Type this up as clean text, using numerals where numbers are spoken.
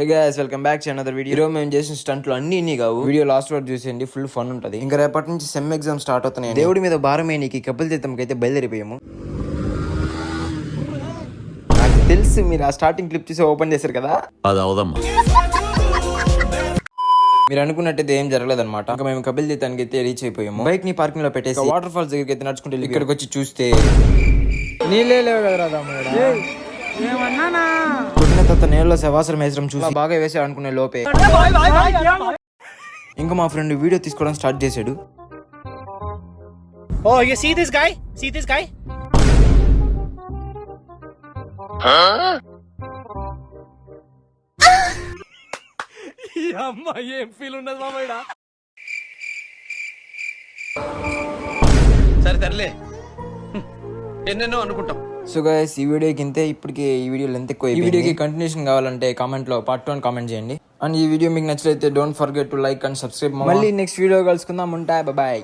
Hey guys, welcome back to another video. ఈరోజు మేము చేసిన స్టంట్లు అన్ని కావు. వీడియో లాస్ట్ వరకు చూసేయండి, ఫుల్ ఫన్ ఉంటుంది. ఇంకా రేపటి నుంచి సెమ్ ఎగ్జామ్ స్టార్ట్ అవుతున్నాయి. దేవుడి మీద భారమే నీకు కపిల్ తీర్థంకి అయితే బయలుదేరిపోయాము. నాకు తెలుసు మీరు ఆ స్టార్టింగ్ క్లిప్ చూసి ఓపెన్ చేశారు కదా, అది అవదమ్మా. మీరు అనుకున్నట్టయితే ఏం జరగలేదన్నమాట. ఇంకా మేము కపిల్ తీర్థానికి అయితే రీచ్ అయిపోయాము. బైక్ ని పార్కింగ్ లో పెట్టేసి వాటర్ ఫాల్స్ దగ్గరికి అయితే నడుచుకుంటే ఇక్కడికి వచ్చి చూస్తే నీళ్ళే లేవు కదరా పుట్టిన తర్వాత నేలలో శవాసరం వేసడం చూసి బాగా వేసాడు అనుకునే లోపే ఇంకా మా ఫ్రెండ్ వీడియో తీసుకోవడం స్టార్ట్ చేశాడు. Oh, you see this guy? See this guy? అమ్మా ఏం ఫీల్ ఉన్నది మామయ్య. సరే తరలే, ఎన్నెన్నో అనుకుంటాం. సో గైస్, ఈ వీడియోకి ఇంతే. ఇప్పటికి ఈ వీడియో లెంత్ ఎక్కువ. ఈ వీడియోకి కంటిన్యూషన్ కావాలంటే కామెంట్ లో పార్ట్ 2 అని కామెంట్ చేయండి. అండ్ ఈ వీడియో మీకు నచ్చితే don't forget to like and subscribe. మళ్ళీ నెక్స్ట్ వీడియో కలుసుకుందాం. ఉంటా, బాయ్.